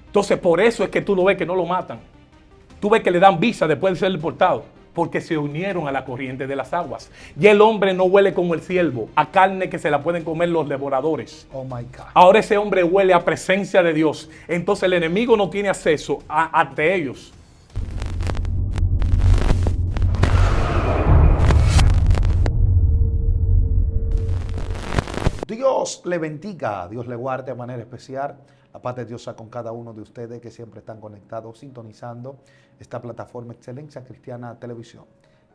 Entonces, por eso es que tú no ves que no lo matan. Tú ves que le dan visa después de ser deportado, porque se unieron a la corriente de las aguas. Y el hombre no huele como el ciervo, a carne que se la pueden comer los devoradores. Oh my God. Ahora ese hombre huele a presencia de Dios. Entonces el enemigo no tiene acceso ante ellos. Dios le bendiga, Dios le guarde de manera especial. La paz de Dios sea con cada uno de ustedes que siempre están conectados, sintonizando esta plataforma Excelencia Cristiana Televisión.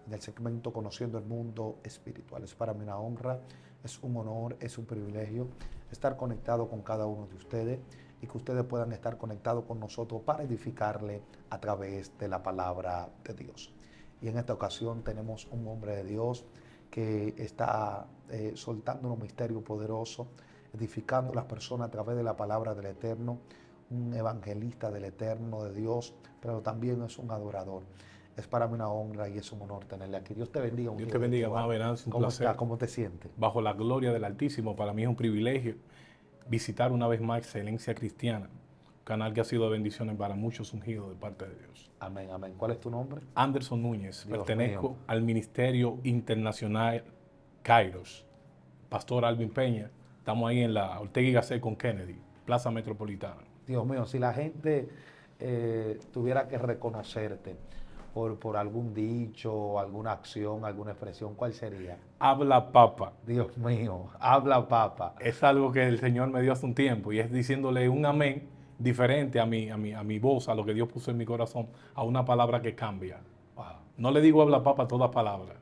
En el segmento Conociendo el Mundo Espiritual. Es para mí una honra, es un honor, es un privilegio estar conectado con cada uno de ustedes y que ustedes puedan estar conectados con nosotros para edificarle a través de la palabra de Dios. Y en esta ocasión tenemos un hombre de Dios que está soltando un misterio poderoso, edificando a las personas a través de la palabra del Eterno, un evangelista del Eterno, de Dios, pero también es un adorador. Es para mí una honra y es un honor tenerle aquí. Dios te bendiga. Dios te bendiga, hermano Venancio, un ¿Cómo placer. estás? ¿Cómo te sientes? Bajo la gloria del Altísimo, para mí es un privilegio visitar una vez más Excelencia Cristiana, un canal que ha sido de bendiciones para muchos ungidos de parte de Dios. Amén, amén. ¿Cuál es tu nombre? Anderson Núñez, Dios pertenezco mío. al Ministerio Internacional Kairos. Pastor Alvin Peña, estamos ahí en la Ortega y Gasset con Kennedy, Plaza Metropolitana. Dios mío, si la gente tuviera que reconocerte por algún dicho, alguna acción, alguna expresión, ¿cuál sería? Habla papa. Dios mío, habla papa. Es algo que el Señor me dio hace un tiempo y es diciéndole un amén diferente a mi voz, a lo que Dios puso en mi corazón, a una palabra que cambia. Wow. No le digo habla papa a toda palabra.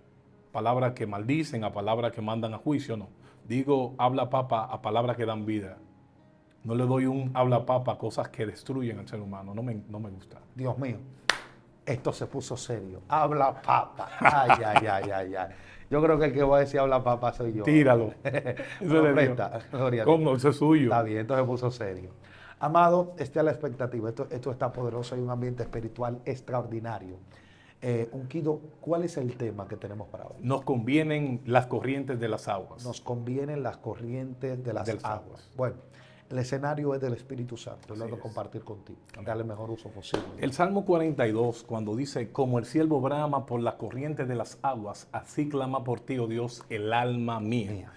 Palabras que maldicen, a palabras que mandan a juicio, no. Digo habla papa a palabras que dan vida. No le doy un habla papa a cosas que destruyen al ser humano. No me gusta. Dios mío, esto se puso serio. Habla papa. Ay, ay, ay, ay, ay. Yo creo que el que va a decir habla papa soy yo. Tíralo. Eso es de Dios. Gloria a Dios. ¿Cómo? Eso es suyo. Está bien, entonces se puso serio. Amado, esté a la expectativa. Esto está poderoso. Hay un ambiente espiritual extraordinario. Unquido, ¿cuál es el tema que tenemos para hoy? Nos convienen las corrientes de las aguas. Nos convienen las corrientes de las aguas. Bueno, el escenario es del Espíritu Santo. Lo voy a compartir contigo. Darle el mejor uso posible. El Salmo 42, cuando dice, como el siervo brama por las corrientes de las aguas, así clama por ti, oh Dios, el alma mía.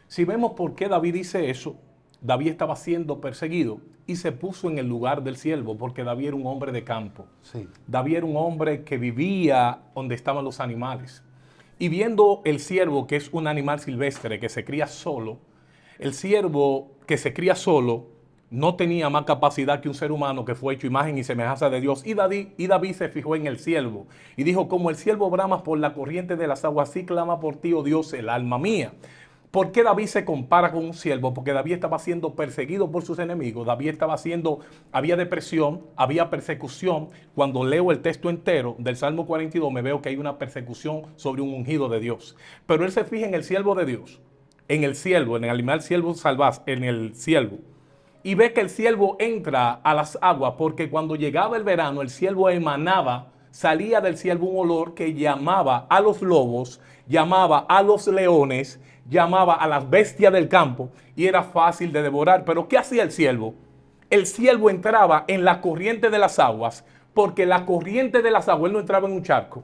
Si vemos por qué David dice eso, David estaba siendo perseguido y se puso en el lugar del siervo, porque David era un hombre de campo. Sí. David era un hombre que vivía donde estaban los animales. Y viendo el ciervo, que es un animal silvestre que se cría solo, el ciervo que se cría solo no tenía más capacidad que un ser humano que fue hecho imagen y semejanza de Dios. Y David se fijó en el ciervo y dijo, como el ciervo brama por la corriente de las aguas, así clama por ti, oh Dios, el alma mía. ¿Por qué David se compara con un siervo? Porque David estaba siendo perseguido por sus enemigos. Había depresión, había persecución. Cuando leo el texto entero del Salmo 42 me veo que hay una persecución sobre un ungido de Dios. Pero él se fija en el siervo de Dios, en el animal siervo salvaz, en el siervo. Y ve que el siervo entra a las aguas porque cuando llegaba el verano el siervo salía del siervo un olor que llamaba a los lobos, llamaba a los leones, llamaba a las bestias del campo y era fácil de devorar. Pero ¿qué hacía el siervo? El siervo entraba en la corriente de las aguas, porque la corriente de las aguas, él no entraba en un charco,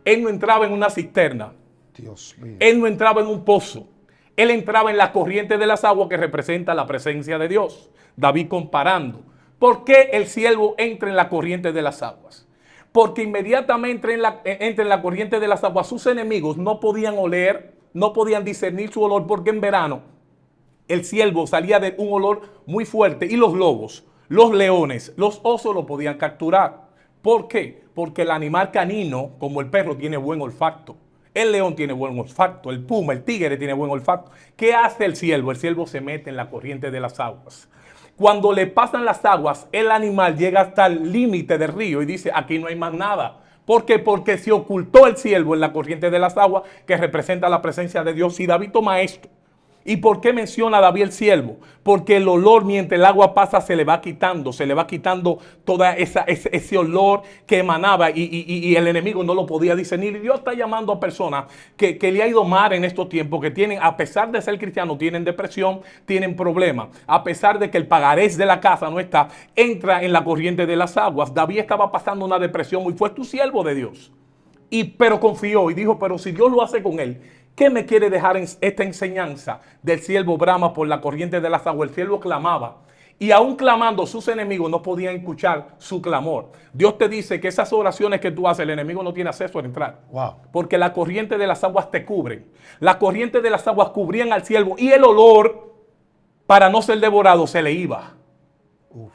él no entraba en una cisterna, Dios mío. él no entraba en un pozo, él entraba en la corriente de las aguas que representa la presencia de Dios. David comparando. ¿Por qué el siervo entra en la corriente de las aguas? Porque inmediatamente entra en la corriente de las aguas, sus enemigos no podían oler, no podían discernir su olor, porque en verano el ciervo salía de un olor muy fuerte y los lobos, los leones, los osos lo podían capturar. ¿Por qué? Porque el animal canino, como el perro, tiene buen olfato. El león tiene buen olfato, el puma, el tigre tiene buen olfato. ¿Qué hace el ciervo? El ciervo se mete en la corriente de las aguas. Cuando le pasan las aguas, el animal llega hasta el límite del río y dice, aquí no hay más nada. ¿Por qué? Porque se ocultó el ciervo en la corriente de las aguas que representa la presencia de Dios. Si David toma esto ¿Y por qué menciona a David el siervo? Porque el olor mientras el agua pasa se le va quitando todo ese olor que emanaba y el enemigo no lo podía discernir. Y Dios está llamando a personas que le ha ido mal en estos tiempos, que tienen, a pesar de ser cristianos, tienen depresión, tienen problemas. A pesar de que el pagarés de la casa no está, entra en la corriente de las aguas. David estaba pasando una depresión y fue tu siervo de Dios. Pero confió y dijo, pero si Dios lo hace con él, ¿qué me quiere dejar en esta enseñanza del siervo brama por la corriente de las aguas? El siervo clamaba y aún clamando sus enemigos no podían escuchar su clamor. Dios te dice que esas oraciones que tú haces, el enemigo no tiene acceso a entrar. Wow. Porque la corriente de las aguas te cubren. La corriente de las aguas cubrían al siervo y el olor, para no ser devorado, se le iba. Uf.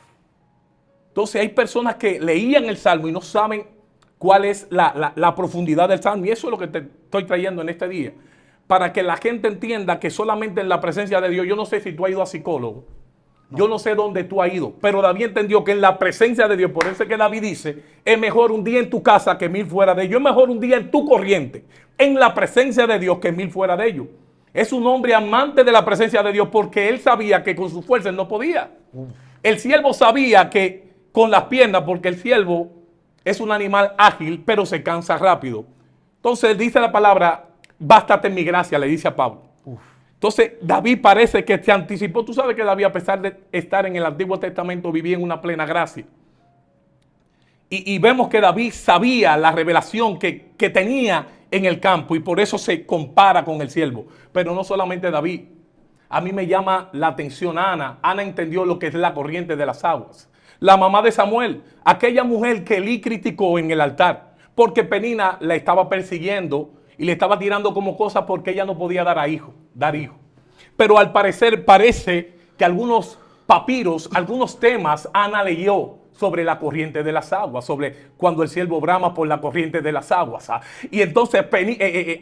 Entonces hay personas que leían el Salmo y no saben cuál es la profundidad del Salmo. Y eso es lo que te estoy trayendo en este día. Para que la gente entienda que solamente en la presencia de Dios, yo no sé si tú has ido a psicólogo, yo no sé dónde tú has ido, pero David entendió que en la presencia de Dios, por eso es que David dice, es mejor un día en tu casa que 1000 fuera de ello, es mejor un día en tu corriente, en la presencia de Dios que 1000 fuera de ello. Es un hombre amante de la presencia de Dios porque él sabía que con sus fuerzas no podía. El siervo sabía que con las piernas, porque el siervo es un animal ágil, pero se cansa rápido. Entonces dice la palabra, bástate en mi gracia, le dice a Pablo. Entonces David parece que se anticipó. Tú sabes que David, a pesar de estar en el Antiguo Testamento, vivía en una plena gracia. Y vemos que David sabía la revelación que tenía en el campo y por eso se compara con el siervo. Pero no solamente David. A mí me llama la atención Ana. Ana entendió lo que es la corriente de las aguas. La mamá de Samuel, aquella mujer que Elí criticó en el altar, porque Penina la estaba persiguiendo y le estaba tirando como cosas porque ella no podía dar hijo. Pero al parecer parece que algunos papiros, algunos temas, Ana leyó sobre la corriente de las aguas, sobre cuando el siervo brama por la corriente de las aguas. Y entonces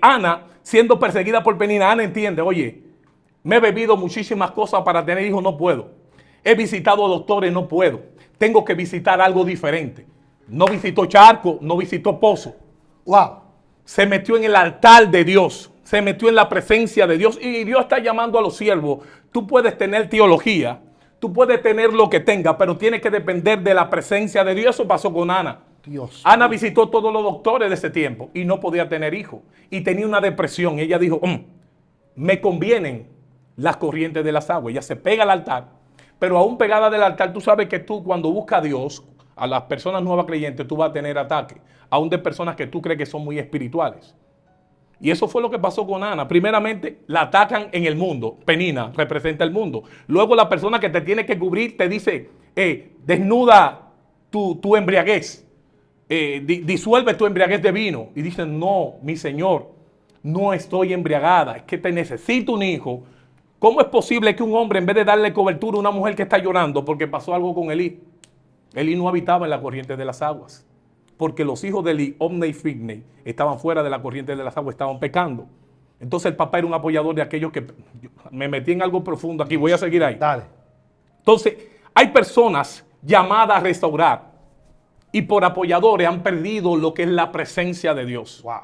Ana, siendo perseguida por Penina, Ana entiende, oye, me he bebido muchísimas cosas para tener hijos, no puedo. He visitado doctores, no puedo. Tengo que visitar algo diferente. No visitó charco, no visitó pozo. Wow. Se metió en el altar de Dios. Se metió en la presencia de Dios. Y Dios está llamando a los siervos. Tú puedes tener teología. Tú puedes tener lo que tengas, pero tiene que depender de la presencia de Dios. Eso pasó con Ana. Dios. Ana visitó todos los doctores de ese tiempo y no podía tener hijos. Y tenía una depresión. Y ella dijo, me convienen las corrientes de las aguas. Ella se pega al altar. Pero aún pegada del altar, tú sabes que tú cuando buscas a Dios, a las personas nuevas creyentes, tú vas a tener ataques. Aún de personas que tú crees que son muy espirituales. Y eso fue lo que pasó con Ana. Primeramente, la atacan en el mundo. Penina representa el mundo. Luego la persona que te tiene que cubrir te dice, desnuda tu embriaguez. Disuelve tu embriaguez de vino. Y dicen, no, mi Señor, no estoy embriagada. Es que te necesito un hijo. ¿Cómo es posible que un hombre, en vez de darle cobertura a una mujer que está llorando porque pasó algo con Elí? Elí no habitaba en la corriente de las aguas. Porque los hijos de Elí, Omni y Figney, estaban fuera de la corriente de las aguas, estaban pecando. Entonces el papá era un apoyador de aquellos que... Me metí en algo profundo aquí, voy a seguir ahí. Dale. Entonces, hay personas llamadas a restaurar y por apoyadores han perdido lo que es la presencia de Dios. Wow.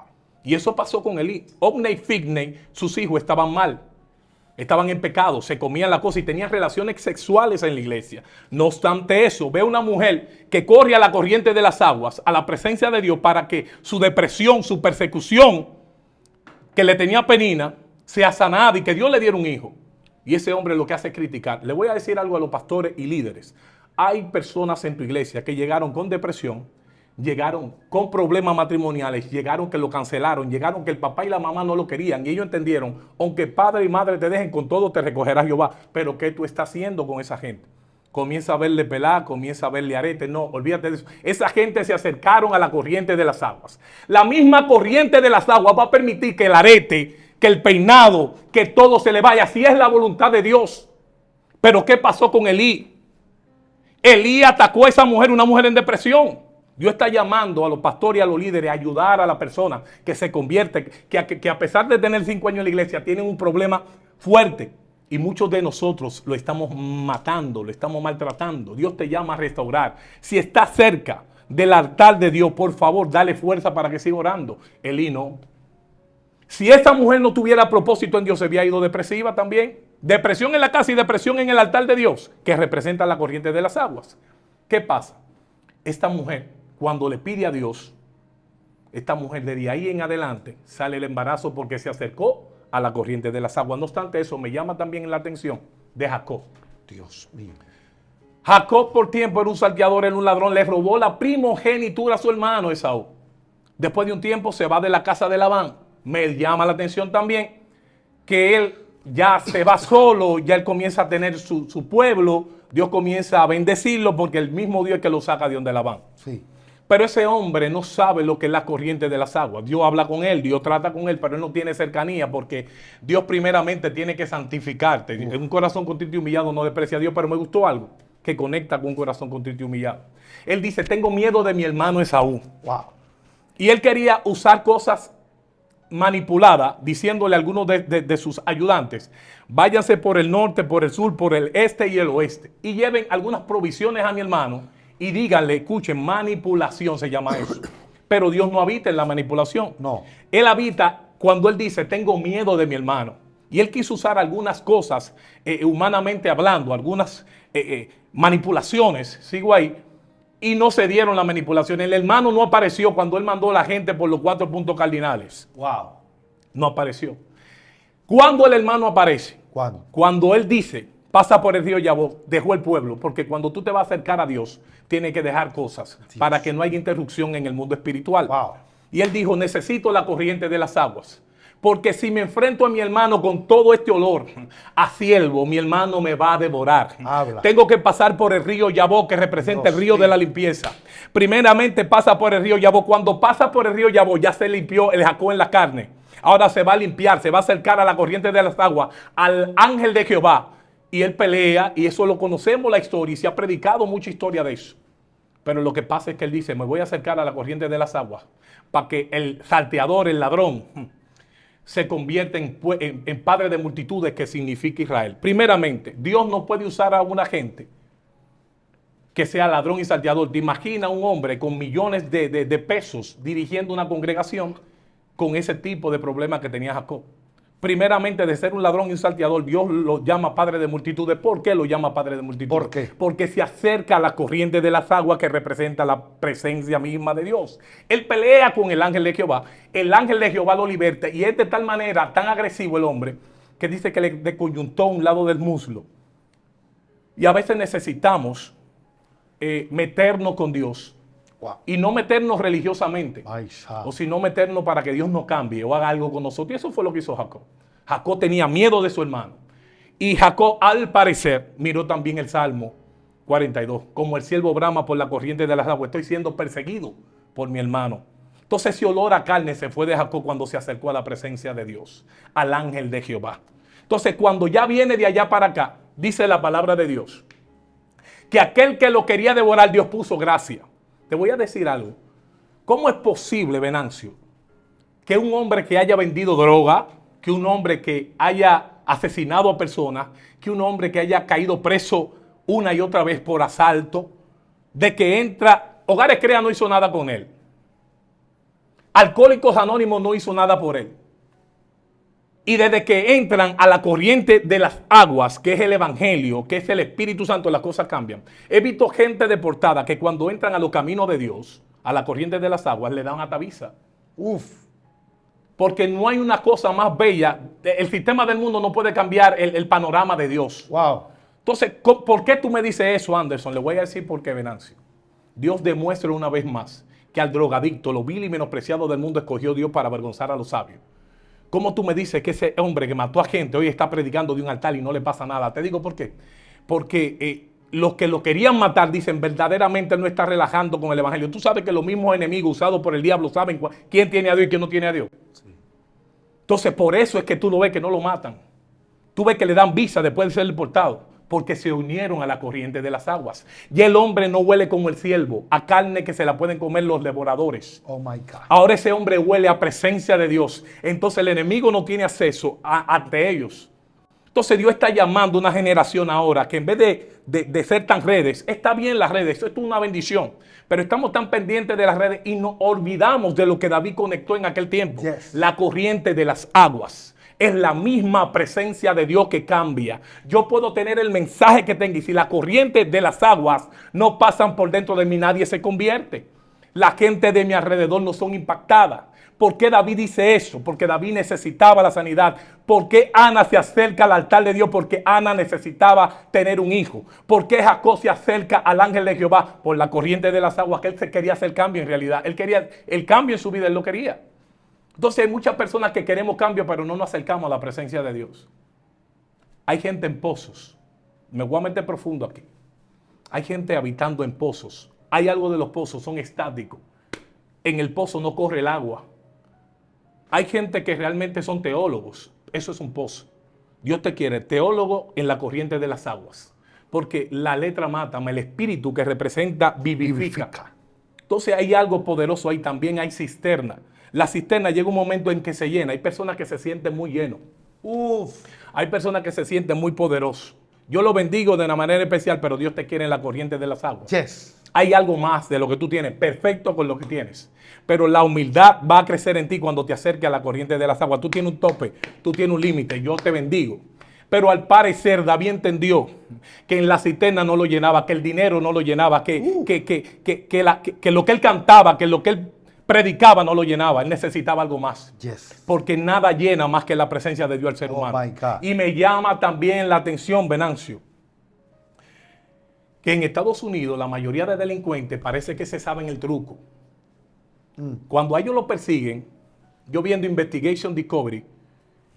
Y eso pasó con Elí. Omni y Figney, sus hijos estaban mal. Estaban en pecado, se comían la cosa y tenían relaciones sexuales en la iglesia. No obstante eso, ve una mujer que corre a la corriente de las aguas, a la presencia de Dios, para que su depresión, su persecución que le tenía Penina, sea sanada y que Dios le diera un hijo. Y ese hombre lo que hace es criticar. Le voy a decir algo a los pastores y líderes. Hay personas en tu iglesia que llegaron con depresión, llegaron con problemas matrimoniales, llegaron que lo cancelaron, llegaron que el papá y la mamá no lo querían y ellos entendieron, aunque padre y madre te dejen, con todo te recogerá Jehová. Pero ¿qué tú estás haciendo con esa gente? Comienza a verle pelar, comienza a verle arete. No, olvídate de eso. Esa gente se acercaron a la corriente de las aguas. La misma corriente de las aguas va a permitir que el arete, que el peinado, que todo se le vaya, si es la voluntad de Dios. Pero ¿qué pasó con Elí? Elí atacó a esa mujer, una mujer en depresión. Dios está llamando a los pastores y a los líderes a ayudar a la persona que se convierte, que a pesar de tener 5 años en la iglesia, tienen un problema fuerte. Y muchos de nosotros lo estamos matando, lo estamos maltratando. Dios te llama a restaurar. Si estás cerca del altar de Dios, por favor, dale fuerza para que siga orando. Elí no. Si esa mujer no tuviera propósito en Dios, se había ido depresiva también. Depresión en la casa y depresión en el altar de Dios, que representa la corriente de las aguas. ¿Qué pasa? Esta mujer, cuando le pide a Dios, esta mujer desde ahí en adelante sale el embarazo porque se acercó a la corriente de las aguas. No obstante eso, me llama también la atención de Jacob. Dios mío. Jacob por tiempo era un salteador, era un ladrón, le robó la primogenitura a su hermano Esaú. Después de un tiempo se va de la casa de Labán. Me llama la atención también que él ya se va solo, ya él comienza a tener su pueblo, Dios comienza a bendecirlo porque el mismo Dios es que lo saca de donde Labán. Sí. Pero ese hombre no sabe lo que es la corriente de las aguas. Dios habla con él, Dios trata con él, pero él no tiene cercanía porque Dios primeramente tiene que santificarte. Un corazón contrito y humillado no desprecia a Dios, pero me gustó algo que conecta con un corazón contrito y humillado. Él dice, tengo miedo de mi hermano Esaú. Wow. Y él quería usar cosas manipuladas, diciéndole a algunos de sus ayudantes, váyanse por el norte, por el sur, por el este y el oeste, y lleven algunas provisiones a mi hermano, y díganle, escuchen, manipulación se llama eso. Pero Dios no habita en la manipulación. No. Él habita cuando él dice, tengo miedo de mi hermano. Y él quiso usar algunas cosas, humanamente hablando, algunas manipulaciones, sigo ahí, y no se dieron la manipulación. El hermano no apareció cuando él mandó a la gente por los 4 puntos cardinales. Wow. No apareció. ¿Cuándo el hermano aparece? ¿Cuándo? Cuando él dice, pasa por el río Yabó, dejó el pueblo, porque cuando tú te vas a acercar a Dios, tienes que dejar cosas para que no haya interrupción en el mundo espiritual. Wow. Y él dijo, necesito la corriente de las aguas, porque si me enfrento a mi hermano con todo este olor a ciervo, mi hermano me va a devorar. Habla. Tengo que pasar por el río Yabó, que representa el río de la limpieza. Primeramente pasa por el río Yabó. Cuando pasa por el río Yabó, ya se limpió el Jacob en la carne. Ahora se va a limpiar, se va a acercar a la corriente de las aguas, al ángel de Jehová. Y él pelea, y eso lo conocemos la historia, y se ha predicado mucha historia de eso. Pero lo que pasa es que él dice, me voy a acercar a la corriente de las aguas, para que el salteador, el ladrón, se convierta en padre de multitudes, que significa Israel. Primeramente, Dios no puede usar a una gente que sea ladrón y salteador. Te imaginas un hombre con millones de pesos dirigiendo una congregación con ese tipo de problemas que tenía Jacob. Primeramente, de ser un ladrón y un salteador, Dios lo llama padre de multitudes. ¿Por qué lo llama padre de multitudes? ¿Por qué? Porque se acerca a la corriente de las aguas, que representa la presencia misma de Dios. Él pelea con el ángel de Jehová. El ángel de Jehová lo liberta, y es de tal manera, tan agresivo el hombre, que dice que le descoyuntó un lado del muslo. Y a veces necesitamos meternos con Dios. Wow. Y no meternos religiosamente, Ay, o sino meternos para que Dios nos cambie o haga algo con nosotros. Y eso fue lo que hizo Jacob. Jacob tenía miedo de su hermano. Y Jacob, al parecer, miró también el Salmo 42. Como el siervo brama por la corriente de las aguas, estoy siendo perseguido por mi hermano. Entonces ese olor a carne se fue de Jacob cuando se acercó a la presencia de Dios, al ángel de Jehová. Entonces cuando ya viene de allá para acá, dice la palabra de Dios, que aquel que lo quería devorar, Dios puso gracia. Te voy a decir algo. ¿Cómo es posible, Venancio, que un hombre que haya vendido droga, que un hombre que haya asesinado a personas, que un hombre que haya caído preso una y otra vez por asalto, de que entra, Hogares Crea no hizo nada con él, Alcohólicos Anónimos no hizo nada por él, y desde que entran a la corriente de las aguas, que es el evangelio, que es el Espíritu Santo, las cosas cambian? He visto gente deportada que cuando entran a los caminos de Dios, a la corriente de las aguas, le dan ataviza. Uf. Porque no hay una cosa más bella. El sistema del mundo no puede cambiar el panorama de Dios. Wow. Entonces, ¿por qué tú me dices eso, Anderson? Le voy a decir por qué, Venancio. Dios demuestra una vez más que al drogadicto, lo vil y menospreciado del mundo, escogió Dios para avergonzar a los sabios. ¿Cómo tú me dices que ese hombre que mató a gente hoy está predicando de un altar y no le pasa nada? Te digo por qué. Porque los que lo querían matar dicen, verdaderamente no está relajando con el evangelio. Tú sabes que los mismos enemigos usados por el diablo saben quién tiene a Dios y quién no tiene a Dios. Sí. Entonces, por eso es que tú lo ves que no lo matan. Tú ves que le dan visa después de ser deportado, porque se unieron a la corriente de las aguas. Y el hombre no huele como el ciervo, a carne que se la pueden comer los devoradores. Oh my God. Ahora ese hombre huele a presencia de Dios. Entonces el enemigo no tiene acceso ante ellos. Entonces Dios está llamando a una generación ahora que en vez de ser tan redes, está bien las redes, esto es una bendición, pero estamos tan pendientes de las redes y nos olvidamos de lo que David conectó en aquel tiempo. Yes. La corriente de las aguas. Es la misma presencia de Dios que cambia. Yo puedo tener el mensaje que tenga y si la corriente de las aguas no pasan por dentro de mí, nadie se convierte. La gente de mi alrededor no son impactadas. ¿Por qué David dice eso? Porque David necesitaba la sanidad. ¿Por qué Ana se acerca al altar de Dios? Porque Ana necesitaba tener un hijo. ¿Por qué Jacob se acerca al ángel de Jehová? Por la corriente de las aguas, que él se quería hacer cambio en realidad. Él quería el cambio en su vida, él lo quería. Entonces hay muchas personas que queremos cambio, pero no nos acercamos a la presencia de Dios. Hay gente en pozos. Me voy a meter profundo aquí. Hay gente habitando en pozos. Hay algo de los pozos, son estáticos. En el pozo no corre el agua. Hay gente que realmente son teólogos. Eso es un pozo. Dios te quiere teólogo en la corriente de las aguas. Porque la letra mata, el espíritu que representa vivifica. Entonces hay algo poderoso ahí. También hay cisterna. La cisterna llega un momento en que se llena. Hay personas que se sienten muy llenos. Hay personas que se sienten muy poderosos. Yo lo bendigo de una manera especial, pero Dios te quiere en la corriente de las aguas. Yes. Hay algo más de lo que tú tienes, perfecto con lo que tienes. Pero la humildad va a crecer en ti cuando te acerques a la corriente de las aguas. Tú tienes un tope, tú tienes un límite, yo te bendigo. Pero al parecer David entendió que en la cisterna no lo llenaba, que el dinero no lo llenaba, que lo que él cantaba, que lo que él predicaba no lo llenaba. Él necesitaba algo más. Yes. Porque nada llena más que la presencia de Dios al ser humano. My God. Y me llama también la atención, Venancio, que en Estados Unidos la mayoría de delincuentes parece que se saben el truco. Cuando a ellos lo persiguen, yo viendo Investigation Discovery,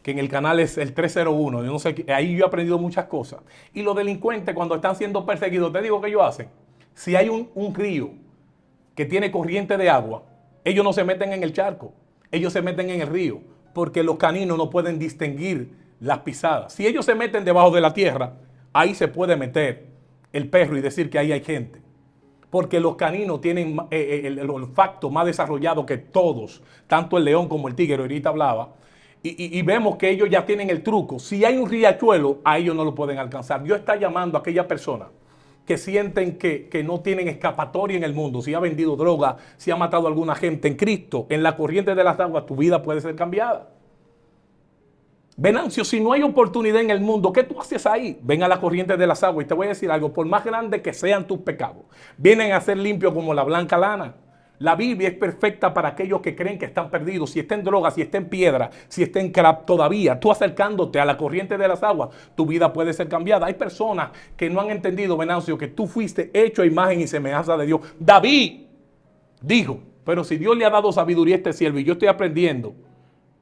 que en el canal es el 301, yo no sé, ahí yo he aprendido muchas cosas. Y los delincuentes cuando están siendo perseguidos, te digo que ellos hacen. Si hay un río que tiene corriente de agua, ellos no se meten en el charco, ellos se meten en el río, porque los caninos no pueden distinguir las pisadas. Si ellos se meten debajo de la tierra, ahí se puede meter el perro y decir que ahí hay gente. Porque los caninos tienen el olfato más desarrollado que todos, tanto el león como el tigre, ahorita hablaba, y vemos que ellos ya tienen el truco. Si hay un riachuelo, a ellos no lo pueden alcanzar. Dios está llamando a aquella persona que sienten que no tienen escapatoria en el mundo. Si ha vendido droga, si ha matado a alguna gente en Cristo, en la corriente de las aguas, tu vida puede ser cambiada. Venancio, si no hay oportunidad en el mundo, ¿qué tú haces ahí? Ven a la corriente de las aguas y te voy a decir algo, por más grande que sean tus pecados, vienen a ser limpios como la blanca lana. La Biblia es perfecta para aquellos que creen que están perdidos. Si está en droga, si está en piedra, si está en crack, todavía tú acercándote a la corriente de las aguas, tu vida puede ser cambiada. Hay personas que no han entendido, Venancio, que tú fuiste hecho a imagen y semejanza de Dios. David dijo, pero si Dios le ha dado sabiduría a este siervo y yo estoy aprendiendo,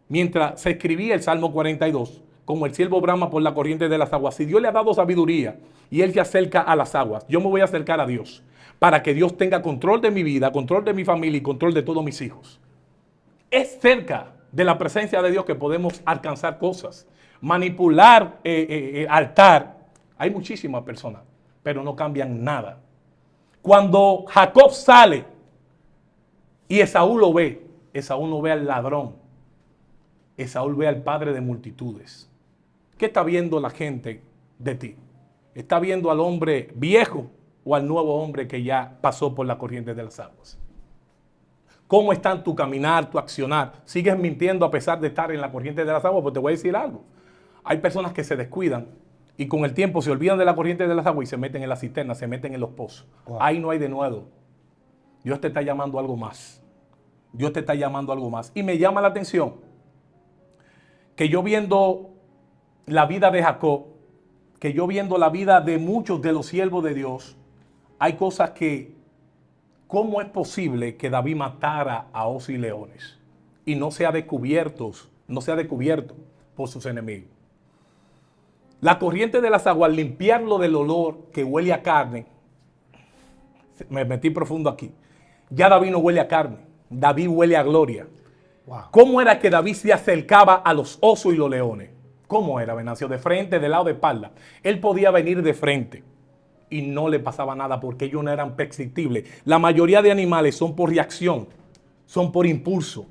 mientras se escribía el Salmo 42, como el siervo brama por la corriente de las aguas, si Dios le ha dado sabiduría y él se acerca a las aguas, yo me voy a acercar a Dios para que Dios tenga control de mi vida, control de mi familia y control de todos mis hijos. Es cerca de la presencia de Dios que podemos alcanzar cosas. Manipular altar. Hay muchísimas personas, pero no cambian nada. Cuando Jacob sale y Esaú lo ve, Esaú no ve al ladrón. Esaú ve al padre de multitudes. ¿Qué está viendo la gente de ti? ¿Está viendo al hombre viejo o al nuevo hombre que ya pasó por la corriente de las aguas? ¿Cómo está en tu caminar, tu accionar? ¿Sigues mintiendo a pesar de estar en la corriente de las aguas? Pues te voy a decir algo. Hay personas que se descuidan y con el tiempo se olvidan de la corriente de las aguas y se meten en la cisterna, se meten en los pozos. Wow. Ahí no hay de nuevo. Dios te está llamando a algo más. Dios te está llamando a algo más. Y me llama la atención que yo viendo la vida de Jacob, que yo viendo la vida de muchos de los siervos de Dios, hay cosas que, ¿cómo es posible que David matara a osos y leones y no sea descubierto por sus enemigos? La corriente de las aguas, limpiarlo del olor que huele a carne, me metí profundo aquí, ya David no huele a carne, David huele a gloria. Wow. ¿Cómo era que David se acercaba a los osos y los leones? ¿Cómo era, Venancio? De frente, de lado, de espalda. Él podía venir de frente y no le pasaba nada porque ellos no eran perceptibles. La mayoría de animales son por reacción, son por impulso,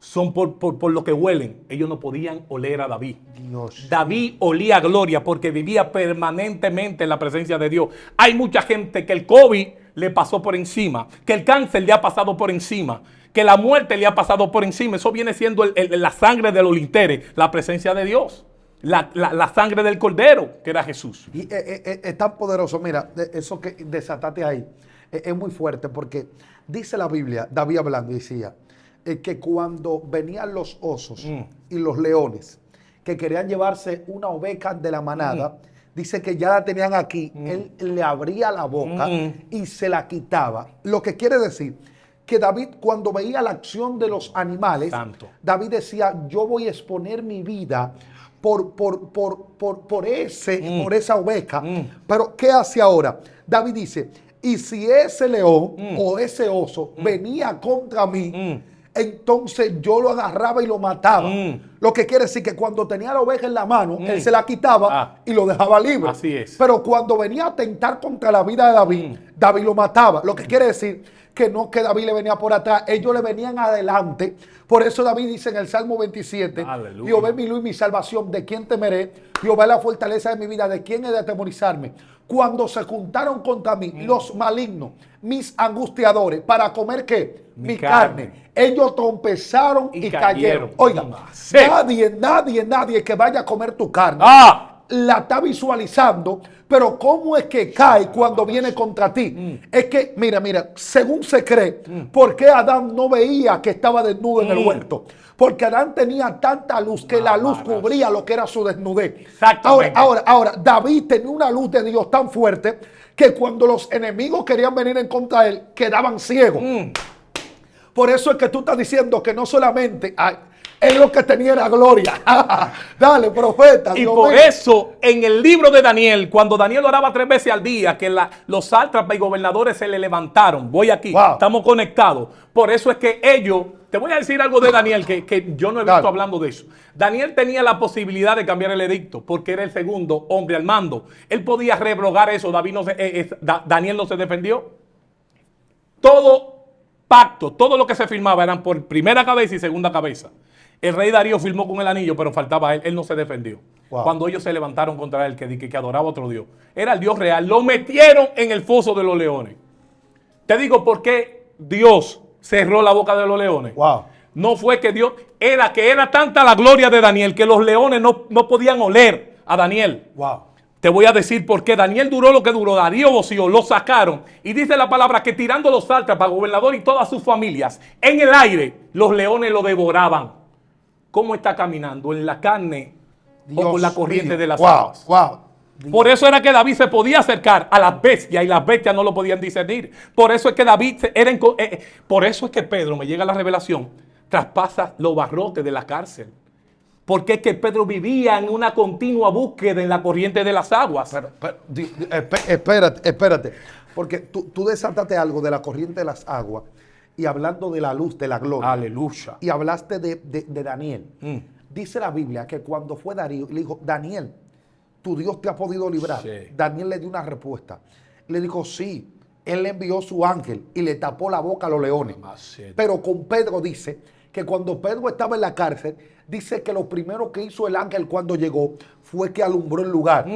son por lo que huelen. Ellos no podían oler a David. Dios. David olía gloria porque vivía permanentemente en la presencia de Dios. Hay mucha gente que el COVID le pasó por encima, que el cáncer le ha pasado por encima, que la muerte le ha pasado por encima. Eso viene siendo la sangre de los linteres, la presencia de Dios. La sangre del Cordero, que era Jesús. Y es tan poderoso, mira, eso que desataste ahí, es muy fuerte porque dice la Biblia, David hablando, decía, que cuando venían los osos y los leones, que querían llevarse una oveja de la manada, dice que ya la tenían aquí, él le abría la boca y se la quitaba. Lo que quiere decir que David, cuando veía la acción de los animales, Santo. David decía, yo voy a exponer mi vida por esa oveja. Pero ¿qué hace ahora? David dice, y si ese león o ese oso venía contra mí, entonces yo lo agarraba y lo mataba. Lo que quiere decir que cuando tenía la oveja en la mano, él se la quitaba y lo dejaba libre. Así es. Pero cuando venía a atentar contra la vida de David, David lo mataba. Lo que quiere decir que no que David le venía por atrás, ellos le venían adelante. Por eso David dice en el Salmo 27, Aleluya. Jehová es mi luz y mi salvación, ¿de quién temeré? Jehová es la fortaleza de mi vida, ¿de quién he de atemorizarme? Cuando se juntaron contra mí los malignos, mis angustiadores, ¿para comer qué? Mi carne. Ellos tropezaron y cayeron. Oiga, Sí. nadie que vaya a comer tu carne la está visualizando, pero ¿cómo es que cae cuando viene contra ti? Es que, mira, según se cree, ¿por qué Adán no veía que estaba desnudo en el huerto? Porque Adán tenía tanta luz que la luz cubría lo que era su desnudez. Exactamente. Ahora, David tenía una luz de Dios tan fuerte que cuando los enemigos querían venir en contra de él, quedaban ciegos. Por eso es que tú estás diciendo que no solamente él lo que tenía era gloria. Dale, profeta. Y Dios por mío. eso, en el libro de Daniel, cuando Daniel oraba 3 veces al día, que los sátrapas y gobernadores se le levantaron. Voy aquí, Wow. estamos conectados. Por eso es que ellos, te voy a decir algo de Daniel que yo no he visto Dale. hablando de eso. Daniel tenía la posibilidad de cambiar el edicto porque era el segundo hombre al mando. Él podía rebrogar eso. Daniel no se defendió. Todo pacto, todo lo que se firmaba eran por primera cabeza y segunda cabeza. El rey Darío firmó con el anillo, pero faltaba él no se defendió. Wow. Cuando ellos se levantaron contra él, que adoraba a otro Dios. Era el Dios real. Lo metieron en el foso de los leones. Te digo por qué Dios cerró la boca de los leones. Wow. No fue que Dios, era tanta la gloria de Daniel que los leones no podían oler a Daniel. Wow. Te voy a decir por qué Daniel duró lo que duró. Darío voció, lo sacaron. Y dice la palabra que tirando los sátrapas, gobernador y todas sus familias en el aire, los leones lo devoraban. ¿Cómo está caminando? ¿En la carne o por la corriente mío. de las Wow. aguas? Wow. Por eso era que David se podía acercar a las bestias y las bestias no lo podían discernir. Por eso es que por eso es que Pedro, me llega la revelación, traspasa los barrotes de la cárcel. Porque es que Pedro vivía en una continua búsqueda en la corriente de las aguas. Espérate. Porque tú desataste algo de la corriente de las aguas y hablando de la luz, de la gloria. Aleluya. Y hablaste de Daniel. Dice la Biblia que cuando fue Darío, le dijo, Daniel, tu Dios te ha podido librar. Sí. Daniel le dio una respuesta. Le dijo, sí, él le envió su ángel y le tapó la boca a los leones. Pero con Pedro dice que cuando Pedro estaba en la cárcel, dice que lo primero que hizo el ángel cuando llegó fue que alumbró el lugar.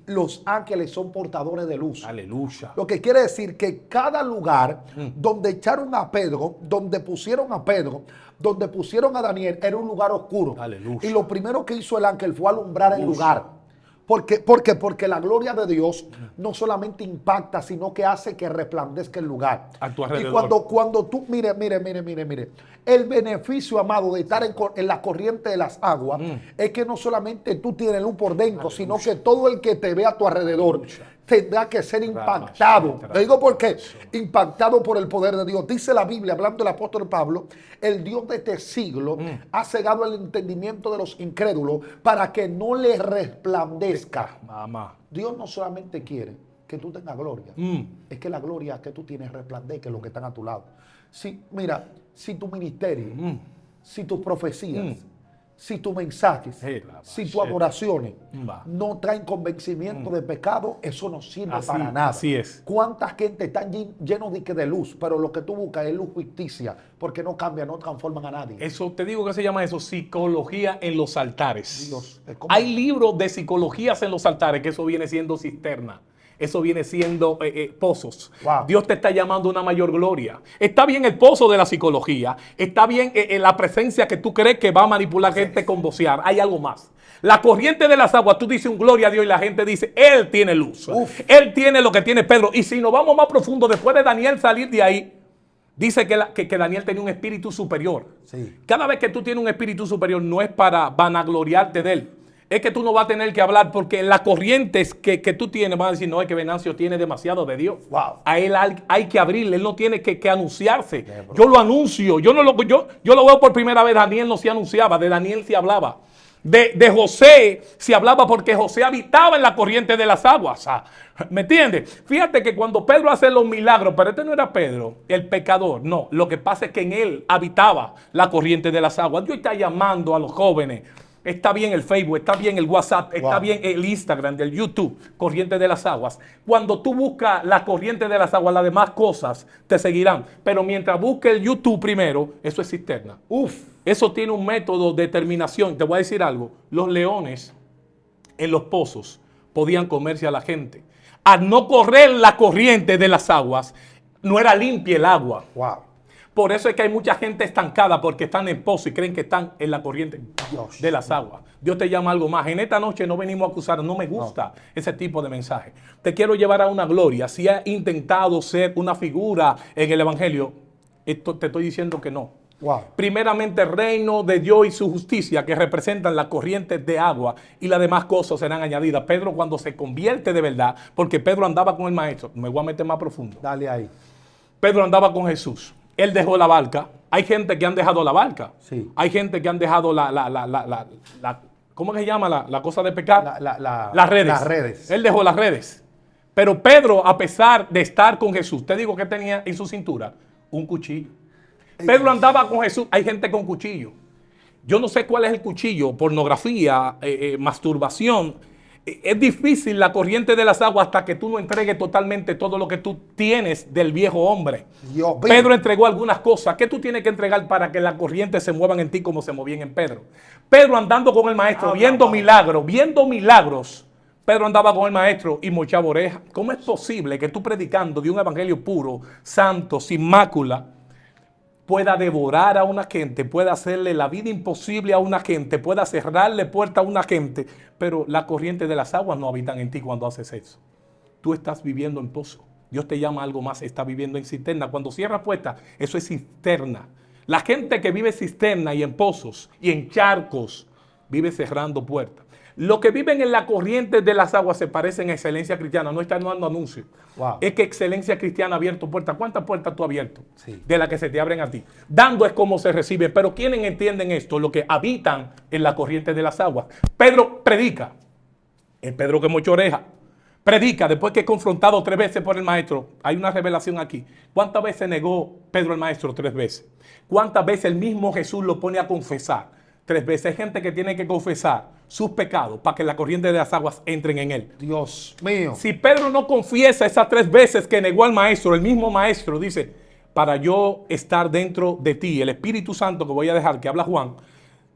Los ángeles son portadores de luz. Aleluya. Lo que quiere decir que cada lugar donde echaron a Pedro, donde pusieron a Pedro, donde pusieron a Daniel, era un lugar oscuro. Aleluya. Y lo primero que hizo el ángel fue alumbrar el lugar. Porque la gloria de Dios no solamente impacta, sino que hace que resplandezca el lugar. A tu alrededor. Y cuando tú, mire, el beneficio, amado, de estar en la corriente de las aguas, es que no solamente tú tienes luz por dentro, sino que todo el que te ve a tu alrededor tendrá que ser impactado. Te digo por qué. Impactado por el poder de Dios. Dice la Biblia, hablando del apóstol Pablo, el Dios de este siglo ha cegado el entendimiento de los incrédulos para que no les resplandezca. Mamá. Dios no solamente quiere que tú tengas gloria, es que la gloria que tú tienes resplandezca en los que están a tu lado. Si tu ministerio, si tus profecías, si tus mensajes, si tus adoraciones Va. no traen convencimiento de pecado, eso no sirve Así- para nada. así es. ¿Cuánta gente está lleno de luz, pero lo que tú buscas es luz ficticia, porque no cambian, no transforman a nadie? Eso, te digo que se llama eso, psicología en los altares. Dios, ¿cómo? Hay libros de psicologías en los altares, que eso viene siendo cisterna. Eso viene siendo pozos. Wow. Dios te está llamando a una mayor gloria. Está bien el pozo de la psicología. Está bien la presencia que tú crees que va a manipular gente con vocear. Hay algo más. La corriente de las aguas, tú dices un gloria a Dios y la gente dice, Él tiene luz. Uf. Él tiene lo que tiene Pedro. Y si nos vamos más profundo, después de Daniel salir de ahí, dice que Daniel tenía un espíritu superior. Sí. Cada vez que tú tienes un espíritu superior no es para vanagloriarte de él. Es que tú no vas a tener que hablar porque las corrientes que tú tienes van a decir, no, es que Venancio tiene demasiado de Dios. Wow. A él hay que abrirle, él no tiene que anunciarse. Yo lo anuncio, yo lo veo por primera vez. Daniel no se anunciaba, de Daniel se hablaba. De José se hablaba porque José habitaba en la corriente de las aguas. ¿Me entiendes? Fíjate que cuando Pedro hace los milagros, pero este no era Pedro, el pecador. No, lo que pasa es que en él habitaba la corriente de las aguas. Dios está llamando a los jóvenes. Está bien el Facebook, está bien el WhatsApp, está bien el Instagram, del YouTube, corriente de las aguas. Cuando tú buscas la corriente de las aguas, las demás cosas te seguirán. Pero mientras busques el YouTube primero, eso es cisterna. Uf. Eso tiene un método de terminación. Te voy a decir algo. Los leones en los pozos podían comerse a la gente. Al no correr la corriente de las aguas, no era limpia el agua. Wow. Por eso es que hay mucha gente estancada porque están en pozo y creen que están en la corriente Dios. de las aguas. Dios te llama a algo más. En esta noche no venimos a acusar, no me gusta ese tipo de mensaje. Te quiero llevar a una gloria. Si has intentado ser una figura en el Evangelio, te estoy diciendo que no. Wow. Primeramente el reino de Dios y su justicia, que representan las corrientes de agua, y las demás cosas serán añadidas. Pedro, cuando se convierte de verdad, porque Pedro andaba con el maestro, me voy a meter más profundo. Dale ahí. Pedro andaba con Jesús. Él dejó la barca. Hay gente que han dejado la barca. Sí. Hay gente que han dejado ¿cómo que se llama la cosa de pecar? Las redes. Las redes. Él dejó las redes. Pero Pedro, a pesar de estar con Jesús, te digo que tenía en su cintura un cuchillo. Pedro andaba con Jesús. Hay gente con cuchillo. Yo no sé cuál es el cuchillo. Pornografía, masturbación. Es difícil la corriente de las aguas hasta que tú no entregues totalmente todo lo que tú tienes del viejo hombre. Dios mío. Pedro entregó algunas cosas. ¿Qué tú tienes que entregar para que las corrientes se muevan en ti como se movían en Pedro? Pedro andando con el maestro, viendo milagros. Pedro andaba con el maestro y mochaba orejas. ¿Cómo es posible que tú predicando de un evangelio puro, santo, sin mácula, pueda devorar a una gente, pueda hacerle la vida imposible a una gente, pueda cerrarle puerta a una gente, pero la corriente de las aguas no habitan en ti cuando haces eso? Tú estás viviendo en pozo. Dios te llama a algo más, está viviendo en cisterna. Cuando cierras puertas, eso es cisterna. La gente que vive en cisterna y en pozos y en charcos, vive cerrando puertas. Los que viven en la corriente de las aguas se parecen a Excelencia Cristiana. No están dando anuncios. Wow. Es que Excelencia Cristiana ha abierto puertas. ¿Cuántas puertas tú has abierto? Sí. De las que se te abren a ti. Dando es como se recibe. Pero ¿quiénes entienden esto? Los que habitan en la corriente de las aguas. Pedro predica. El Pedro que mochó oreja. Predica después que es confrontado 3 veces por el maestro. Hay una revelación aquí. ¿Cuántas veces negó Pedro al maestro? 3 veces. ¿Cuántas veces el mismo Jesús lo pone a confesar? 3 veces. Hay gente que tiene que confesar sus pecados para que la corriente de las aguas entren en él. Dios mío. Si Pedro no confiesa esas 3 veces que negó al maestro, el mismo maestro dice, para yo estar dentro de ti, el Espíritu Santo que voy a dejar, que habla Juan,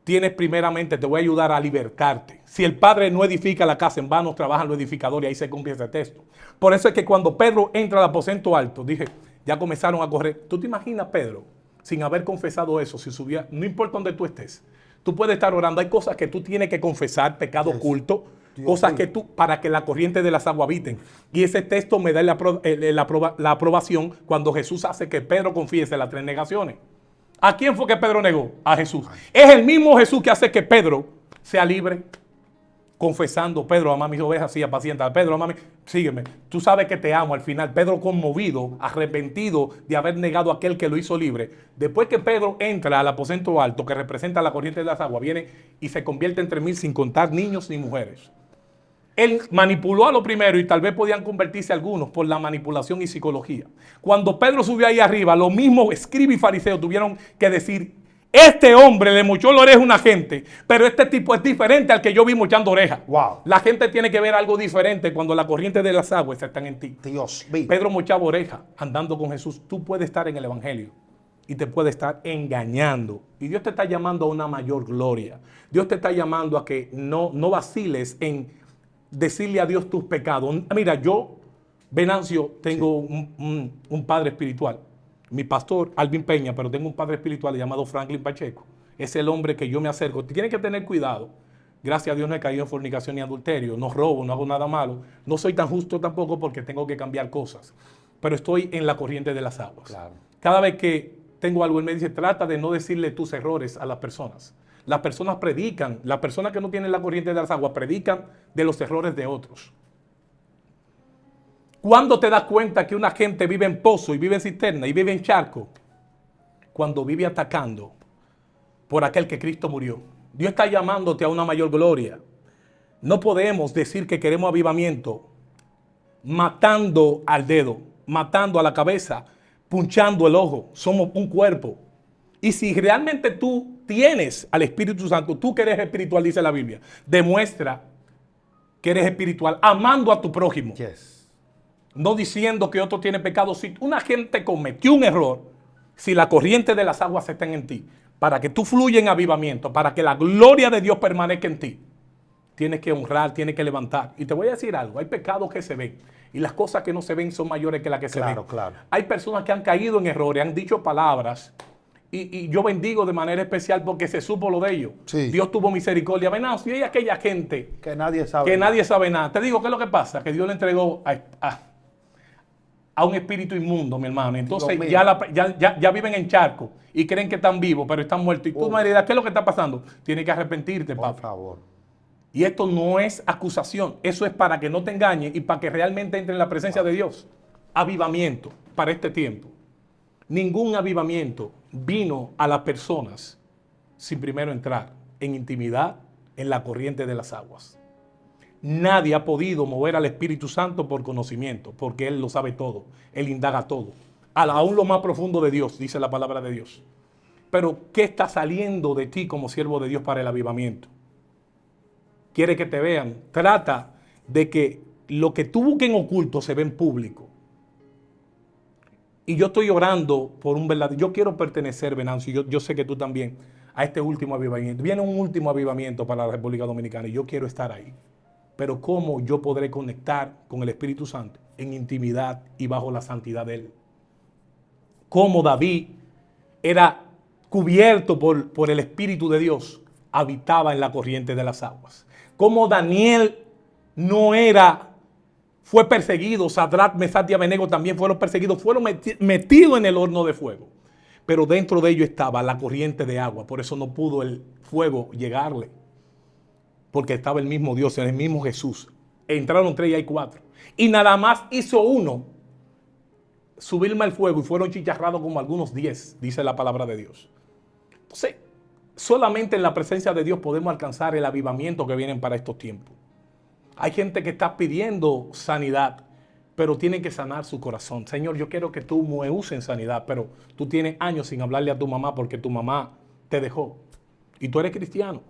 tienes primeramente, te voy a ayudar a libertarte. Si el Padre no edifica la casa, en vano trabajan los edificadores, y ahí se cumple ese texto. Por eso es que cuando Pedro entra al aposento alto, dije, ya comenzaron a correr. ¿Tú te imaginas, Pedro, sin haber confesado eso, si subía, no importa donde tú estés, tú puedes estar orando, hay cosas que tú tienes que confesar, pecado oculto, cosas que tú, para que la corriente de las aguas habiten. Y ese texto me da la aprobación cuando Jesús hace que Pedro confiese las 3 negaciones. ¿A quién fue que Pedro negó? A Jesús. Es el mismo Jesús que hace que Pedro sea libre, confesando, Pedro, ama mis ovejas, sí, apacienta. Pedro, ama sígueme. Tú sabes que te amo. Al final, Pedro conmovido, arrepentido de haber negado a aquel que lo hizo libre. Después que Pedro entra al aposento alto, que representa la corriente de las aguas, viene y se convierte entre 1000 sin contar niños ni mujeres. Él manipuló a lo primero y tal vez podían convertirse algunos por la manipulación y psicología. Cuando Pedro subió ahí arriba, los mismos escribas y fariseos tuvieron que decir, Este hombre le mochó la oreja a una gente, pero este tipo es diferente al que yo vi mochando oreja. Wow. La gente tiene que ver algo diferente cuando la corriente de las aguas están en ti. Dios mío. Pedro mochaba oreja andando con Jesús. Tú puedes estar en el Evangelio y te puede estar engañando. Y Dios te está llamando a una mayor gloria. Dios te está llamando a que no vaciles en decirle a Dios tus pecados. Mira, yo, Venancio, tengo un padre espiritual. Mi pastor, Alvin Peña, pero tengo un padre espiritual llamado Franklin Pacheco. Es el hombre que yo me acerco. Tienes que tener cuidado. Gracias a Dios no he caído en fornicación ni adulterio. No robo, no hago nada malo. No soy tan justo tampoco porque tengo que cambiar cosas. Pero estoy en la corriente de las aguas. Claro. Cada vez que tengo algo, él me dice, trata de no decirle tus errores a las personas. Las personas predican. Las personas que no tienen la corriente de las aguas predican de los errores de otros. ¿Cuándo te das cuenta que una gente vive en pozo y vive en cisterna y vive en charco? Cuando vive atacando por aquel que Cristo murió. Dios está llamándote a una mayor gloria. No podemos decir que queremos avivamiento matando al dedo, matando a la cabeza, punchando el ojo. Somos un cuerpo. Y si realmente tú tienes al Espíritu Santo, tú que eres espiritual, dice la Biblia, demuestra que eres espiritual, amando a tu prójimo. Yes. No diciendo que otro tiene pecado. Si una gente cometió un error, si la corriente de las aguas está en ti, para que tú fluyas en avivamiento, para que la gloria de Dios permanezca en ti, tienes que honrar, tienes que levantar. Y te voy a decir algo, hay pecados que se ven y las cosas que no se ven son mayores que las que se ven. Claro. Hay personas que han caído en errores, han dicho palabras y yo bendigo de manera especial porque se supo lo de ellos. Sí. Dios tuvo misericordia. Venancio, y hay aquella gente Que nadie sabe. que nadie sabe nada. Te digo, ¿qué es lo que pasa? Que Dios le entregó a un espíritu inmundo, mi hermano. Entonces ya viven en charco y creen que están vivos, pero están muertos. Y tú me dirás, ¿qué es lo que está pasando? Tienes que arrepentirte, Por papá. favor. Y esto no es acusación, eso es para que no te engañes y para que realmente entre en la presencia de Dios. Avivamiento para este tiempo. Ningún avivamiento vino a las personas sin primero entrar en intimidad en la corriente de las aguas. Nadie ha podido mover al Espíritu Santo por conocimiento, porque Él lo sabe todo, Él indaga todo. Aún lo más profundo de Dios, dice la palabra de Dios. Pero, ¿qué está saliendo de ti como siervo de Dios para el avivamiento? Quiere que te vean. Trata de que lo que tú busques en oculto se ve en público. Y yo estoy orando por un verdadero. Yo quiero pertenecer, Venancio, yo sé que tú también, a este último avivamiento. Viene un último avivamiento para la República Dominicana y yo quiero estar ahí. Pero ¿cómo yo podré conectar con el Espíritu Santo? En intimidad y bajo la santidad de Él. Cómo David era cubierto por el Espíritu de Dios, habitaba en la corriente de las aguas. Cómo Daniel fue perseguido, Sadrach, Mesach y Abednego también fueron perseguidos, fueron metidos en el horno de fuego. Pero dentro de ellos estaba la corriente de agua, por eso no pudo el fuego llegarle. Porque estaba el mismo Dios, el mismo Jesús. Entraron 3 y hay 4. Y nada más hizo uno subirme al fuego y fueron chicharrados como algunos 10, dice la palabra de Dios. Entonces, solamente en la presencia de Dios podemos alcanzar el avivamiento que vienen para estos tiempos. Hay gente que está pidiendo sanidad, pero tienen que sanar su corazón. Señor, yo quiero que tú me uses en sanidad, pero tú tienes años sin hablarle a tu mamá porque tu mamá te dejó. Y tú eres cristiano.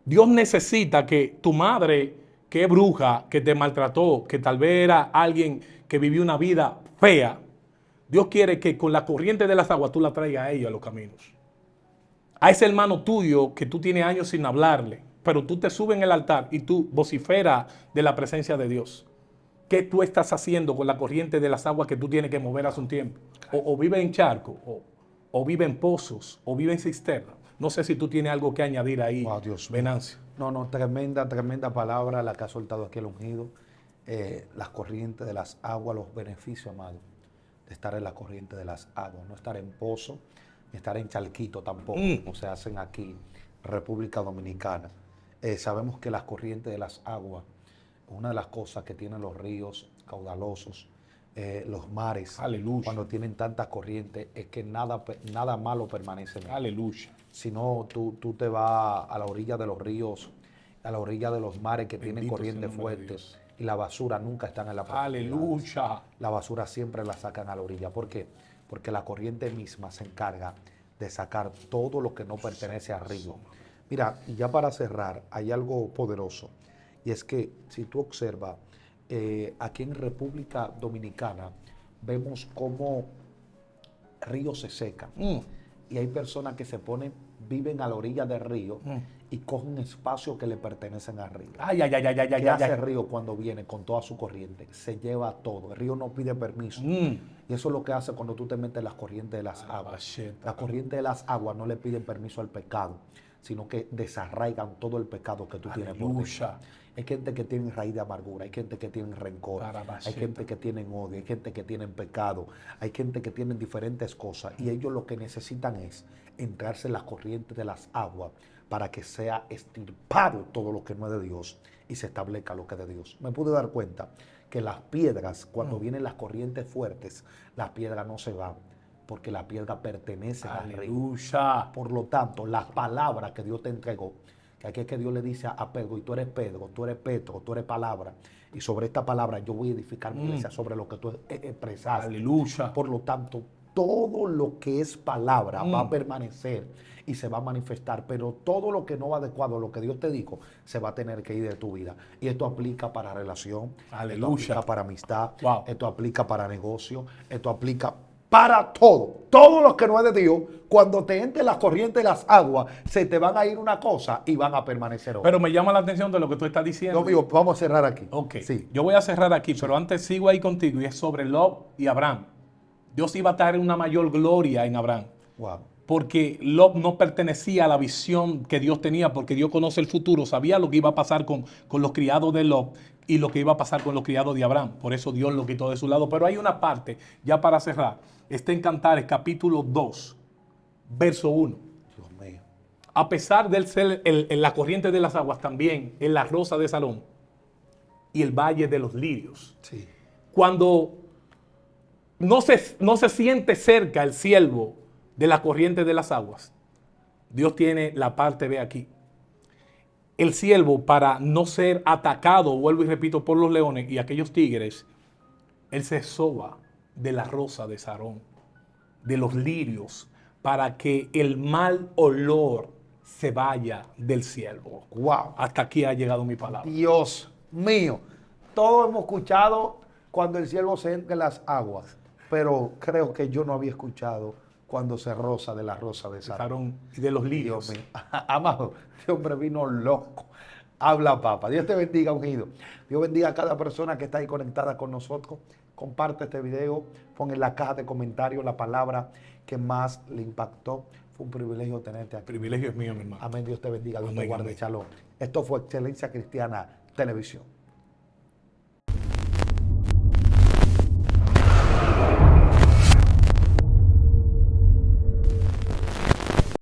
Dios necesita que tu madre, que es bruja, que te maltrató, que tal vez era alguien que vivió una vida fea, Dios quiere que con la corriente de las aguas tú la traigas a ella a los caminos. A ese hermano tuyo que tú tienes años sin hablarle, pero tú te subes en el altar y tú vociferas de la presencia de Dios. ¿Qué tú estás haciendo con la corriente de las aguas que tú tienes que mover hace un tiempo? O vive en charco, o vive en pozos, o vive en cisterna. No sé si tú tienes algo que añadir ahí, Wow, Dios mío. Venancio. No, tremenda palabra la que ha soltado aquí el ungido. Las corrientes de las aguas, los beneficios, amado, de estar en la corriente de las aguas. No estar en pozo, ni estar en charquito tampoco, como se hacen aquí en República Dominicana. Sabemos que las corrientes de las aguas, una de las cosas que tienen los ríos caudalosos, los mares, Aleluya. cuando tienen tantas corrientes, es que nada malo permanece en ellos. Aleluya. Si no, tú te vas a la orilla de los ríos, a la orilla de los mares que tienen corrientes fuertes, y la basura nunca están en la profundidad. Aleluya. La basura siempre la sacan a la orilla. ¿Por qué? Porque la corriente misma se encarga de sacar todo lo que no pertenece al río. Mira, y ya para cerrar, hay algo poderoso, y es que si tú observas, aquí en República Dominicana vemos cómo ríos se secan, y hay personas que viven a la orilla del río y cogen espacios que le pertenecen al río. Ay, ay, ay, ay, ay, ¿Qué ay, hace ay. el río cuando viene con toda su corriente? Se lleva todo. El río no pide permiso. Y eso es lo que hace cuando tú te metes en las corrientes de las aguas. Las corrientes de las aguas no le piden permiso al pecado, sino que desarraigan todo el pecado que tú tienes por dentro. Hay gente que tiene raíz de amargura, hay gente que tiene rencor, hay gente que tiene odio, hay gente que tiene pecado, hay gente que tiene diferentes cosas, y ellos lo que necesitan es entrarse en las corrientes de las aguas para que sea extirpado todo lo que no es de Dios y se establezca lo que es de Dios. Me pude dar cuenta que las piedras, cuando vienen las corrientes fuertes, las piedras no se van, porque las piedras pertenecen al río. Por lo tanto, las palabras que Dios te entregó, que aquí es que Dios le dice a Pedro, y tú eres Pedro, tú eres Petro, tú eres palabra, y sobre esta palabra yo voy a edificar mi iglesia sobre lo que tú expresaste. Aleluya. Por lo tanto, todo lo que es palabra va a permanecer y se va a manifestar, pero todo lo que no va adecuado a lo que Dios te dijo se va a tener que ir de tu vida. Y esto aplica para relación, esto aplica para amistad, esto aplica para negocio, esto aplica para todo. Todo lo que no es de Dios, cuando te entre las corrientes de las aguas, se te van a ir una cosa y van a permanecer otra. Pero me llama la atención de lo que tú estás diciendo. No, amigo, vamos a cerrar aquí. Ok, sí. Yo voy a cerrar aquí, pero antes sigo ahí contigo, y es sobre Lot y Abraham. Dios iba a traer una mayor gloria en Abraham. Wow. Porque Lot no pertenecía a la visión que Dios tenía, porque Dios conoce el futuro, sabía lo que iba a pasar con los criados de Lot y lo que iba a pasar con los criados de Abraham. Por eso Dios lo quitó de su lado. Pero hay una parte, ya para cerrar, está en Cantares capítulo 2, verso 1. Dios mío. A pesar de ser en la corriente de las aguas, también en la rosa de Sarón y el valle de los lirios. Sí. Cuando no se siente cerca el siervo de la corriente de las aguas, Dios tiene la parte B aquí. El siervo, para no ser atacado, vuelvo y repito, por los leones y aquellos tigres, él se soba de la rosa de Sarón, de los lirios, para que el mal olor se vaya del siervo. Wow. Hasta aquí ha llegado mi palabra. Dios mío. Todos hemos escuchado cuando el siervo se entra en las aguas, pero creo que yo no había escuchado cuando se rosa de la rosa de Sarón Y de los lirios. Dios mío. Amado, este hombre vino loco. Habla, papa. Dios te bendiga, ungido. Dios bendiga a cada persona que está ahí conectada con nosotros. Comparte este video. Pon en la caja de comentarios la palabra que más le impactó. Fue un privilegio tenerte aquí. El privilegio es mío, mi hermano. Amén. Dios te bendiga. Dios Amén, te guarde. amén. Shalom. Esto fue Excelencia Cristiana Televisión.